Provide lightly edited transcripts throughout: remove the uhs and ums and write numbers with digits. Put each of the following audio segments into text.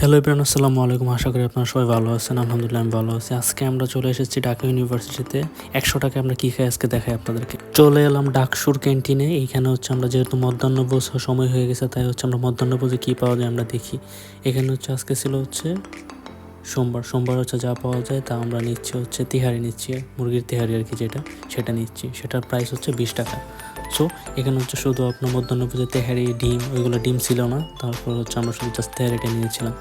Hello everyone, আসসালামু আলাইকুম। আশা করি আপনারা সবাই ভালো আছেন। আলহামদুলিল্লাহ আমি ভালো আছি। আজকে আমরা চলে এসেছি ঢাকা ইউনিভার্সিটিতে। 100 টাকায় আমরা কী খাই আজকে দেখাই আপনাদেরকে। চলে এলাম ডাকসুর ক্যান্টিনে। এইখানে হচ্ছে আমরা যেহেতু মধ্যাহ্নভোজ সময় হয়ে গেছে, তাই হচ্ছে আমরা মধ্যাহ্নভোজে কী পাওয়া যায় আমরা দেখি। এখানে হচ্ছে আজকে ছিল হচ্ছে সোমবার হচ্ছে যা পাওয়া যায় তা আমরা নিচ্ছি হচ্ছে তিহারি নিচ্ছি, মুরগির তিহারি আর কি, সেটা নিচ্ছি। সেটার প্রাইস হচ্ছে 20 টাকা। সো এখানে হচ্ছে শুধু আপনার মধ্যাহ্নভোজে তেহারি, ডিম, ওইগুলো ডিম ছিল না। তারপর হচ্ছে আমরা শুধু জাস্ট তেহারিটা নিয়েছিলাম।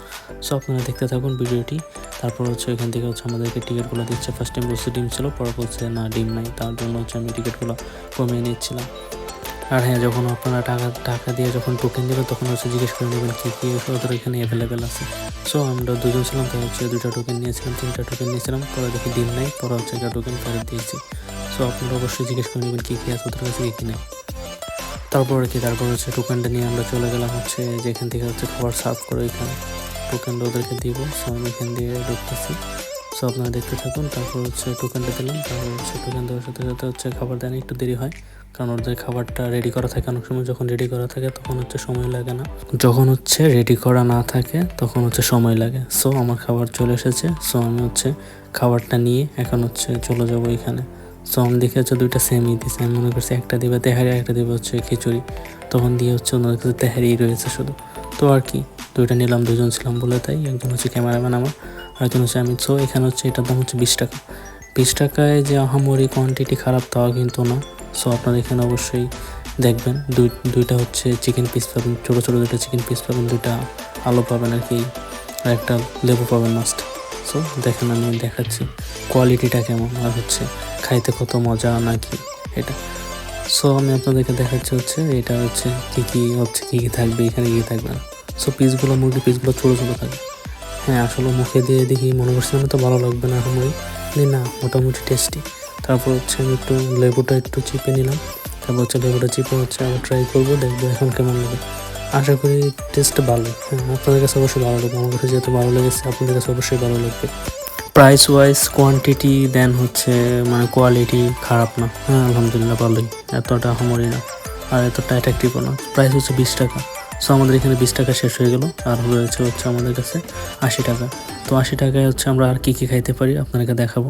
সো আপনারা দেখতে থাকুন ভিডিওটি। তারপর হচ্ছে এখান থেকে হচ্ছে আমাদেরকে টিকিটগুলো দিচ্ছে। ফার্স্ট টাইম বলছে ডিম ছিল, পরে বলছে না ডিম নাই, তার জন্য হচ্ছে আমি টিকিটগুলো কমিয়ে নিচ্ছিলাম। আর হ্যাঁ, যখন আপনারা টাকা দিয়ে যখন টোকেন দেবে তখন হচ্ছে জিজ্ঞেস করে নেবেন কী কী ওদের এখানে অ্যাভেলেবেল আছে। সো আমরা দুজন ছিলাম, তাই হচ্ছে 2টা টোকেন নিয়েছিলাম, 3টা টোকেন নিয়েছিলাম। পরে দেখি ডিম নাই, পরে হচ্ছে একটা টোকেন ফেরত দিয়েছি। সো আপনারা অবশ্যই জিজ্ঞেস করে নেবেন কী কী আছে ওদের কাছে, কী কী নেই। তারপর হচ্ছে টোকেনটা নিয়ে আমরা চলে গেলাম হচ্ছে যেখান থেকে হচ্ছে খাবার সার্ভ করে ওইখানে টোকেনটা ওদেরকে দিব। সো আমি এখান দিয়ে ঢুকতেছি। সো আপনারা দেখতে থাকুন। তারপর হচ্ছে টোকেনটা দিলাম। তারপর হচ্ছে টোকেন দেওয়ার সাথে সাথে হচ্ছে খাবার দেন, একটু দেরি হয় কারণ ওদের খাবারটা রেডি করা থাকে। অনেক সময় যখন রেডি করা থাকে তখন হচ্ছে সময় লাগে না, যখন হচ্ছে রেডি করা না থাকে তখন হচ্ছে সময় লাগে। সো আমার খাবার চলে এসেছে। সো আমি হচ্ছে খাবারটা নিয়ে এখন হচ্ছে চলে যাবো এখানে। সো আমি দেখে হচ্ছে 2টা সেমই দিয়েছে। আমি মনে করছি একটা দিবে তেহারি, একটা দিবে হচ্ছে খিচুড়ি। তখন দিয়ে হচ্ছে ওনাদের কাছে তেহারি রয়েছে শুধু। তো আর কি, 2টা নিলাম, 2জন ছিলাম বলে তাই। একজন হচ্ছে ক্যামেরাম্যান আমার, আরেকজন হচ্ছে আমি। সো এখানে হচ্ছে এটার দাম হচ্ছে 20 টাকা। 20 টাকায় যে আহামরি কোয়ান্টিটি খারাপ তাও কিন্তু না। সো আপনারা এখানে অবশ্যই দেখবেন। দুইটা হচ্ছে চিকেন পিস পাবেন, ছোটো ছোটো 2টা চিকেন পিস পাবেন, 2টা আলু পাবেন আর কি, আর একটা লেবু পাবেন মাস্ট। সো দেখেন, আমি দেখাচ্ছি কোয়ালিটিটা কেমন আর হচ্ছে খাইতে কত মজা নাকি এটা। সো আমি আপনাদেরকে দেখাচ্ছি হচ্ছে এটা হচ্ছে কী কী থাকবে এখানে, কী থাকবে না। সো পিসগুলো, মুরগির পিসগুলো ছোটো ছোটো থাকে। হ্যাঁ, আসলে মুখে দিয়ে দেখি মনে করছিলাম তো ভালো লাগবে না আহামরি, না মোটামুটি টেস্টি। তারপর হচ্ছে আমি একটু লেবুটা একটু চিপে নিলাম। তারপর হচ্ছে লেবুটা চিপে হচ্ছে আবার ট্রাই করবো, দেখবো এখন কেমন লাগে। আশা করি টেস্টটা ভালো। হ্যাঁ, আপনাদের কাছে অবশ্যই ভালো লাগবে। আমার কাছে যেহেতু ভালো লেগেছে, আপনাদের কাছে অবশ্যই ভালো লাগবে। প্রাইস ওয়াইজ, কোয়ান্টিটি, দেন হচ্ছে মানে কোয়ালিটি খারাপ না। হ্যাঁ, আলহামদুলিল্লাহ ভালোই, এতটা আহামরি না আর এতটা অ্যাট্রাকটিভও না। প্রাইস হচ্ছে 20 টাকা। সো আমাদের এখানে 20 টাকা শেষ হয়ে গেল, আর রয়েছে হচ্ছে আমাদের কাছে 80 টাকা। তো 80 টাকায় হচ্ছে আমরা আর কী কী খাইতে পারি আপনাদেরকে দেখাবো।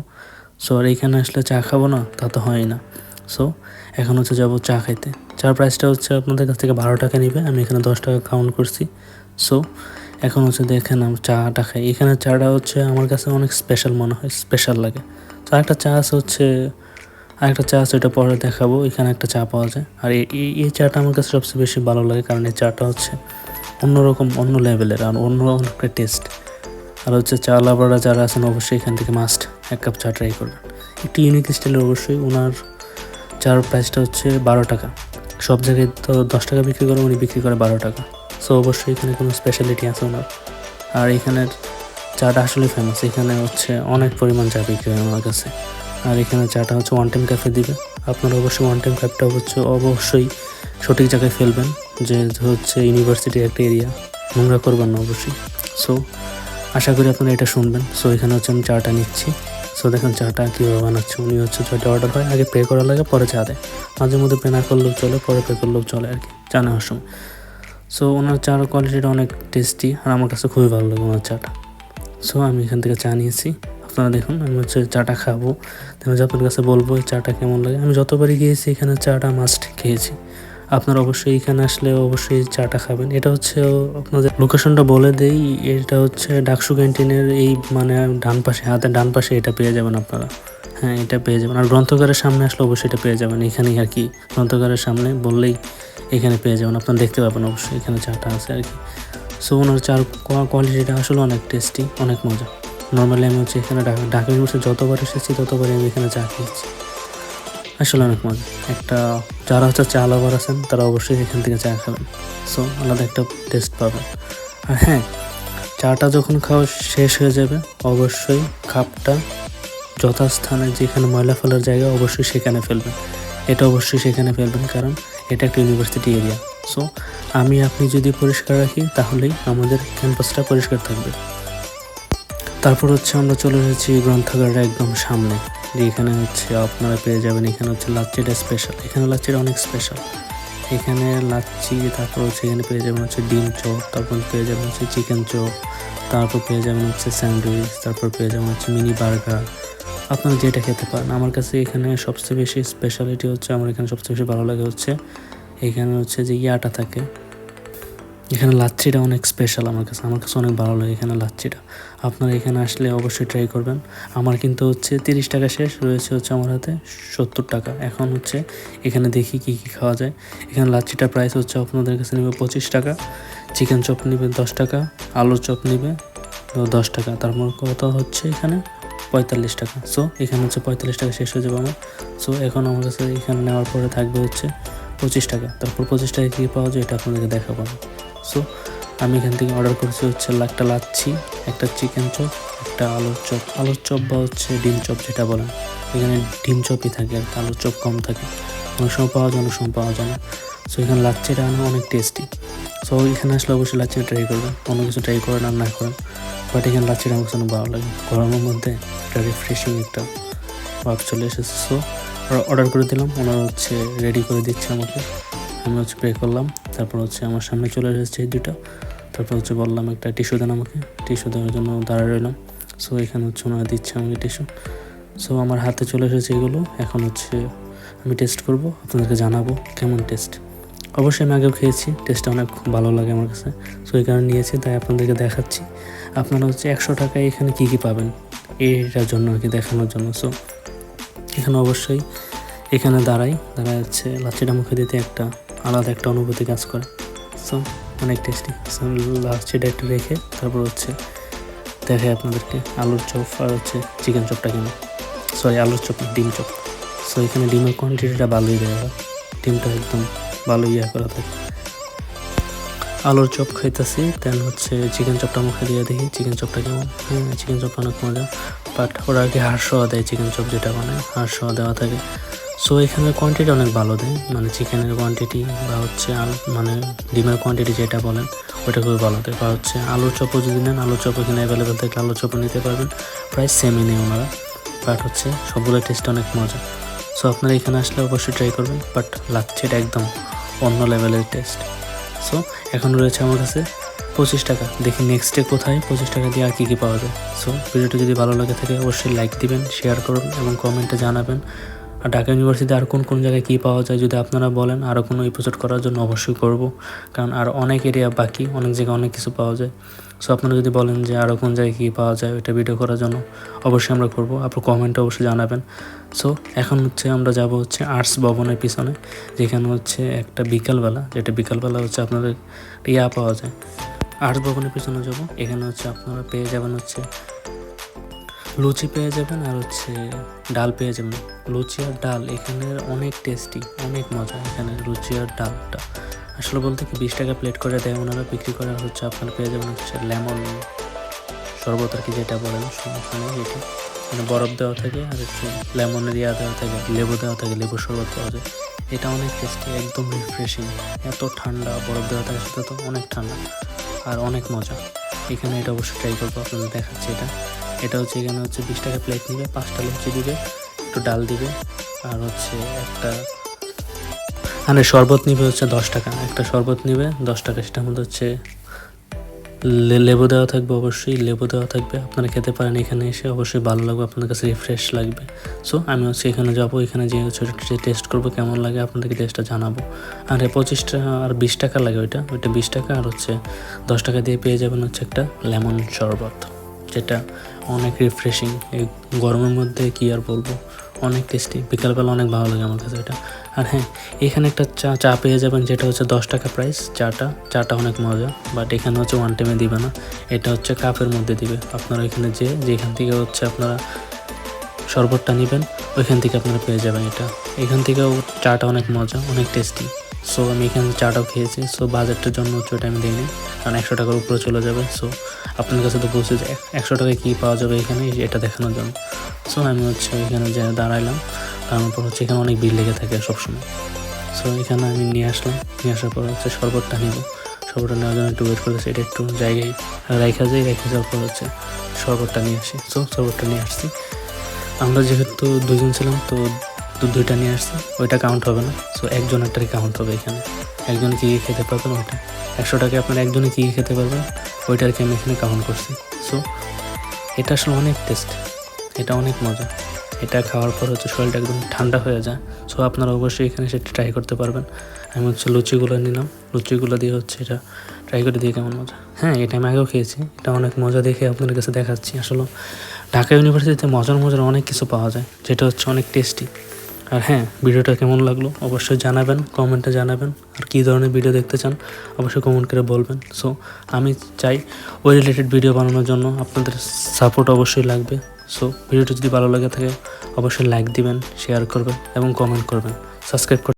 সো আর এইখানে আসলে চা খাবো না তা তো হয় না। সো এখন হচ্ছে যাবো চা খাইতে। চার প্রাইসটা হচ্ছে আপনাদের কাছ থেকে 12 টাকা নেবে, আমি এখানে 10 টাকা কাউন্ট করছি। সো এখন হচ্ছে দেখেন আমরা চাটা খাই। এখানে চাটা হচ্ছে আমার কাছে অনেক স্পেশাল মনে হয়, স্পেশাল লাগে। তো আরেকটা চা আছে ওটা পরে দেখাবো। এখানে একটা চা পাওয়া যায়, আর এই চাটা আমার কাছে সবচেয়ে বেশি ভালো লাগে কারণ এই চাটা হচ্ছে অন্যরকম, অন্য লেভেলের আর অন্য একটা টেস্ট। আর হচ্ছে চা লাভাররা যারা আছেন অবশ্যই এখান থেকে মাস্ট 1 কাপ চা ট্রাই করবেন। একটু ইউনিক স্টাইলের অবশ্যই। ওনার চার প্রাইসটা হচ্ছে 12 টাকা। সব জায়গায় তো 10 টাকা বিক্রি করে, উনি বিক্রি করে 12 টাকা। সো অবশ্যই এখানে কোনো স্পেশালিটি আছে ওনার। আর এখানের চাটা আসলে ফেমাস। এখানে হচ্ছে অনেক পরিমাণ চা বিক্রি হয় আমার কাছে। আর এখানে চাটা হচ্ছে 1 টাইম ক্যাফে দিবে। আপনারা অবশ্যই 1 টাইম ক্যাফেটা হচ্ছে অবশ্যই সঠিক জায়গায় ফেলবেন, যে হচ্ছে ইউনিভার্সিটির একটা এরিয়া, নোংরা করবেন না অবশ্যই। সো আশা করি আপনারা এটা শুনবেন। সো এখানে হচ্ছে আমি চাটা নিচ্ছি। সো দেখেন চাটা কীভাবে বানাচ্ছে। উনি হচ্ছে চাটা অর্ডার হয়, আগে পে করা লাগে, পরে চা দেয়। মাঝে মধ্যে পে না করলেও চলে, পরে পে করলেও চলে আর কি, চা নেওয়ার সময়। সো ওনার চার কোয়ালিটিটা অনেক টেস্টি, আর আমার কাছে খুবই ভালো লাগে ওনার চাটা। সো আমি এখান থেকে চা নিয়েছি। আপনারা দেখুন, আমি হচ্ছে চাটা খাবো, তাহলে আপনার কাছে বলবো এই চাটা কেমন লাগে। আমি যতবারই গিয়েছি এখানে চাটা মাস্ট খেয়েছি। আপনারা অবশ্যই এখানে আসলে অবশ্যই চাটা খাবেন। এটা হচ্ছে আপনাদের লোকেশনটা বলে দেই, এটা হচ্ছে ডাকসু ক্যান্টিনের এই মানে হাতের ডান পাশে এটা পেয়ে যাবেন আপনারা। হ্যাঁ, এটা পেয়ে যাবেন। আর গ্রন্থগারের সামনে আসলে অবশ্যই এটা পেয়ে যাবেন। এখানেই আর কি, গ্রন্থগারের সামনে বললেই এখানে পেয়ে যাবেন। আপনারা দেখতে পাবেন অবশ্যই এখানে চাটা আছে আর কি। সো ওনার চার কোয়ালিটিটা আসলে অনেক টেস্টি, অনেক মজা। নর্মালি আমি হচ্ছে এখানে ঢাকা ইউনিভার্সিটি যতবার এসেছি ততবারই আমি এখানে চা খেয়েছি, আসলে অনেক মজা। যারা হচ্ছে চা লাভার আছেন তারা অবশ্যই এখান থেকে চা খাবেন। সো আলাদা একটা টেস্ট পাবেন। আর হ্যাঁ, চাটা যখন খাওয়া শেষ হয়ে যাবে অবশ্যই কাপটা যথাস্থানে, যেখানে ময়লা ফেলার জায়গা অবশ্যই সেখানে ফেলবেন। এটা অবশ্যই সেখানে ফেলবেন, কারণ এটা একটা ইউনিভার্সিটি এরিয়া। সো আপনি যদি পরিষ্কার রাখি তাহলেই আমাদের ক্যাম্পাসটা পরিষ্কার থাকবে। তারপর হচ্ছে আমরা চলে এসেছি গ্রন্থাগারের একদম সামনে, যেখানে হচ্ছে আপনারা পেয়ে যাবেন এখানে হচ্ছে লাচ্ছিটা স্পেশাল। এখানে লাচ্ছিটা অনেক স্পেশাল। এখানে লাচ্ছি, তারপর হচ্ছে এখানে পেয়ে যাবেন হচ্ছে ডিম চপ, তারপর পেয়ে যাবেন হচ্ছে চিকেন চপ, তারপর পেয়ে যাবেন হচ্ছে স্যান্ডউইচ, তারপর পেয়ে যাবেন হচ্ছে মিনি বার্গার, আপনারা যেটা খেতে পারেন। আমার কাছে এখানে সবচেয়ে বেশি স্পেশালিটি হচ্ছে, আমার এখানে সবচেয়ে বেশি ভালো লাগে হচ্ছে এখানে হচ্ছে যে ইয়াটা থাকে, এখানে লাচ্ছিটা অনেক স্পেশাল আমার কাছে অনেক ভালো লাগে এখানে লাচ্ছিটা। আপনারা এখানে আসলে অবশ্যই ট্রাই করবেন। আমার কিন্তু হচ্ছে 30 টাকা শেষ রয়েছে হচ্ছে আমার হাতে 70 টাকা। এখন হচ্ছে এখানে দেখি কী কী খাওয়া যায়। এখানে লাচ্ছিটার প্রাইস হচ্ছে আপনাদের কাছে নেবে 25 টাকা, চিকেন চপ নেবে 10 টাকা, আলুর চপ নেবে 10 টাকা, তারপর কত হচ্ছে এখানে 45 টাকা। সো এখানে হচ্ছে 45 টাকা শেষ হয়ে যাবে আমার। সো এখন আমার কাছে এখানে নেওয়ার পরে থাকবে হচ্ছে 25 টাকা। তারপর 25 টাকা কী পাওয়া যায় এটা আপনাদেরকে দেখাবো। সো আমি এখান থেকে অর্ডার করেছি হচ্ছে একটা লাচ্ছি, একটা চিকেন চপ, একটা আলুর চপ বা হচ্ছে ডিম চপ যেটা বলেন। এখানে ডিম চপই থাকে আর আলুর চপ কম থাকে, অনেক সময় পাওয়া যায় অনেক সময় পাওয়া যায় না। সো এখানে লাচ্ছিটা অনেক টেস্টি। সো এখানে আসলে অবশ্যই লাচ্ছিটা ট্রাই করবেন, অন্য কিছু ট্রাই করেন আর না করেন, বাট এখানে লাচ্ছিটা আমার কাছে অনেক ভালো লাগে। গরমের মধ্যে একটা রিফ্রেশিং একটা ভাব চলে এসেছে। সো অর্ডার করে দিলাম, ওনারা হচ্ছে রেডি করে দিচ্ছে আমাকে, আমি হচ্ছে পে করলাম। তারপর হচ্ছে আমার সামনে চলে এসেছে এই দুটো। তারপর হচ্ছে বললাম একটা টিস্যু দেন আমাকে, টিস্যু দেওয়ার জন্য দাঁড়ায় রইলাম। সো এখানে হচ্ছে ওনারা দিচ্ছে আমাকে টিস্যু। সো আমার হাতে চলে এসেছে এগুলো, এখন হচ্ছে আমি টেস্ট করব, আপনাদেরকে জানাবো কেমন টেস্ট। অবশ্যই আমি আগেও খেয়েছি, টেস্টটা অনেক ভালো লাগে আমার কাছে। সো এই কারণে নিয়েছি, তাই আপনাদেরকে দেখাচ্ছি। আপনারা হচ্ছে 100 টাকায় এখানে কী কী পাবেন এইটার জন্য আর কি দেখানোর জন্য। সো এখানে অবশ্যই এখানে দাঁড়াই হচ্ছে লাচ্ছিটা মুখে দিতে একটা আলাদা একটা অনুভূতি কাজ করে। সো অনেক টেস্টি। সো লাচ্ছিটা একটু রেখে তারপর হচ্ছে দেখাই আপনাদেরকে আলুর চপ আর হচ্ছে চিকেন চপটা কেমন, সরি আলুর চপ ডিম চপ। সো এখানে ডিমের কোয়ান্টিটিটা ভালোই দেওয়া, ডিমটা একদম ভালো করা থাকে। আলুর চপ খাইতেছি, দেন হচ্ছে চিকেন চপটা মুখে দিয়ে দেখি চিকেন চপটা কেমন। হ্যাঁ, চিকেন চপটা অনেক মজা, বাট ওরা আর কি হাড় সহ দেয়, চিকেন চপ যেটা বানায় হাড় সহ দেওয়া থাকে। সো এখানে কোয়ান্টিটি অনেক ভালো দেয়, মানে চিকেনের কোয়ান্টিটি বা হচ্ছে মানে ডিমের কোয়ান্টিটি যেটা বলেন ওটা খুবই ভালো দেয়। বা হচ্ছে আলুর চপও যদি নেন, আলুর চপ এখানে অ্যাভেলেবেল থাকলে আলুর চপও নিতে পারবেন, প্রায় সেমই নেই ওনারা, বাট হচ্ছে সবগুলো টেস্ট অনেক মজা। সো আপনারা এখানে আসলে অবশ্যই ট্রাই করবেন, বাট লাচ্ছিটা একদম অন্য লেভেলের টেস্ট। সো এখন রয়েছে আমার কাছে 25 টাকা, দেখি নেক্সটে কোথায় 25 টাকা দিয়ে আর কী কী পাওয়া যায়। সো ভিডিওটি যদি ভালো লাগে থাকে অবশ্যই লাইক দিবেন, শেয়ার করুন এবং কমেন্টে জানাবেন। আর ঢাকা ইউনিভার্সিটিতে আর কোন জায়গায় কী পাওয়া যায় যদি আপনারা বলেন, আরও কোনো এপিসোড করার জন্য অবশ্যই করব, কারণ আর অনেক এরিয়া বাকি, অনেক জায়গায় অনেক কিছু পাওয়া যায়। সো আপনারা যদি বলেন যে আরও কোন জায়গায় কী পাওয়া যায় ওইটা ভিডিও করার জন্য অবশ্যই আমরা করব, আপনার কমেন্টে অবশ্যই জানাবেন। সো এখন হচ্ছে আমরা যাব হচ্ছে আর্টস ভবনের পিছনে, যেখানে হচ্ছে একটা বিকালবেলা হচ্ছে আপনাদের পাওয়া যায়। আর্টস ভবনের পিছনে যাব, এখানে হচ্ছে আপনারা পেয়ে যাবেন হচ্ছে লুচি পেয়ে যাবেন আর হচ্ছে ডাল পেয়ে যাবেন। লুচি আর ডাল এখানের অনেক টেস্টি, অনেক মজা এখানে লুচি আর ডালটা। আসলে বলতে কি 20 টাকা প্লেট করে দেয় ওনারা, বিক্রি করে হচ্ছে আপনারা পেয়ে যাবেন হচ্ছে লেমন শরবত আর কি যেটা বলেন, ওখানে যেটা মানে বরফ দেওয়া থাকে আর হচ্ছে লেমনের দেওয়া থাকে, লেবু দেওয়া থাকে, লেবুর শরবত পাওয়া যায়। এটা অনেক টেস্টি, একদম রিফ্রেশিং, এত ঠান্ডা, বরফ দেওয়া থাকে সেটা তো অনেক ঠান্ডা আর অনেক মজা। এখানে এটা অবশ্যই ট্রাই করবো, আপনাদের দেখাচ্ছি। এটা হচ্ছে এখানে হচ্ছে 20 টাকা প্লেট নিবে, 5টা লুচি দিবে, একটু ডাল দিবে আর হচ্ছে একটা মানে শরবত নিবে হচ্ছে 10 টাকা, একটা শরবত নিবে 10 টাকা, সেটার মধ্যে হচ্ছে লেবু দেওয়া থাকবে, অবশ্যই লেবু দেওয়া থাকবে। আপনারা খেতে পারেন এখানে এসে, অবশ্যই ভালো লাগবে, আপনাদের কাছে রিফ্রেশ লাগবে। সো আমি হচ্ছে এখানে যাবো, এখানে যে হচ্ছে টেস্ট করবো কেমন লাগে, আপনাদেরকে টেস্টটা জানাবো। আর 25 টাকা আর 20 টাকা লাগে ওইটা 20 টাকা, আর হচ্ছে 10 টাকা দিয়ে পেয়ে যাবেন হচ্ছে একটা লেমন শরবত, যেটা অনেক রিফ্রেশিং। এই গরমের মধ্যে কি আর বলবো, অনেক টেস্টি, বিকালবেলা অনেক ভালো লাগে আমার কাছে এটা। আর হ্যাঁ, এখানে একটা চা পেয়ে যাবেন যেটা হচ্ছে 10 টাকা প্রাইস, চাটা অনেক মজা, বাট এখানে হচ্ছে ওয়ান টাইমে দিবে না, এটা হচ্ছে কাপের মধ্যে দিবে। আপনারা এখানে যেখান থেকে হচ্ছে আপনারা শরবতটা নেবেন ওইখান থেকে আপনারা পেয়ে যাবেন এটা। এখান থেকেও চাটা অনেক মজা, অনেক টেস্টি। সো আমি এখানে চাটাও খেয়েছি। সো বাজেটটার জন্য হচ্ছে ওটা আমি দিইনি, কারণ 100 টাকার উপরে চলে যাবে। সো আপনার কাছে তো বলছি যে 100 টাকায় কী পাওয়া যাবে এখানে, এটা দেখানোর জন্য। সো আমি হচ্ছে এখানে যে দাঁড়াইলাম, তারপর হচ্ছে এখানে অনেক ভিড় লেগে থাকে সবসময়। সো এখানে আমি নিয়ে আসলাম, নিয়ে আসার পর হচ্ছে শরবতটা নেব, শরবতটা নেওয়ার জন্য একটু ওয়েট করতেছি, এটা একটু জায়গায় রেখে যাওয়ার পর হচ্ছে শরবতটা নিয়ে আসি। সো শরবতটা নিয়ে আসছি, আমরা যেহেতু 2 জন ছিলাম তো 2টা নিয়ে আসছি, ওইটা কাউন্ট হবে না। সো একজনেরটাই কাউন্ট হবে, এখানে একজনে কী খেতে পারবেন ওইটা। 100 টাকায় আপনারা একজনে কী খেতে পারবেন ওইটাকে আমি এখানে কাউন্ট করছি। সো এটা আসলে অনেক টেস্ট, এটা অনেক মজা। এটা খাওয়ার পর হচ্ছে শরীরটা একদম ঠান্ডা হয়ে যায়। সো আপনারা অবশ্যই এখানে সেটা ট্রাই করতে পারবেন। আমি হচ্ছে লুচিগুলো নিলাম, লুচিগুলো দিয়ে হচ্ছে এটা ট্রাই করে দিয়ে কেমন মজা। হ্যাঁ, এটা আমি আগেও খেয়েছি, এটা অনেক মজা দেখে আপনাদের কাছে দেখাচ্ছি। আসলে ঢাকা ইউনিভার্সিটিতে মজার অনেক কিছু পাওয়া যায়, যেটা হচ্ছে অনেক টেস্টি। আর হ্যাঁ, ভিডিওটা কেমন লাগলো অবশ্যই জানাবেন, কমেন্টে জানাবেন। আর কী ধরনের ভিডিও দেখতে চান অবশ্যই কমেন্ট করে বলবেন। সো আমি চাই ওই রিলেটেড ভিডিও বানানোর জন্য আপনাদের সাপোর্ট অবশ্যই লাগবে। সো ভিডিওটা যদি ভালো লাগে থাকে অবশ্যই লাইক দিবেন, শেয়ার করবেন এবং কমেন্ট করবেন, সাবস্ক্রাইব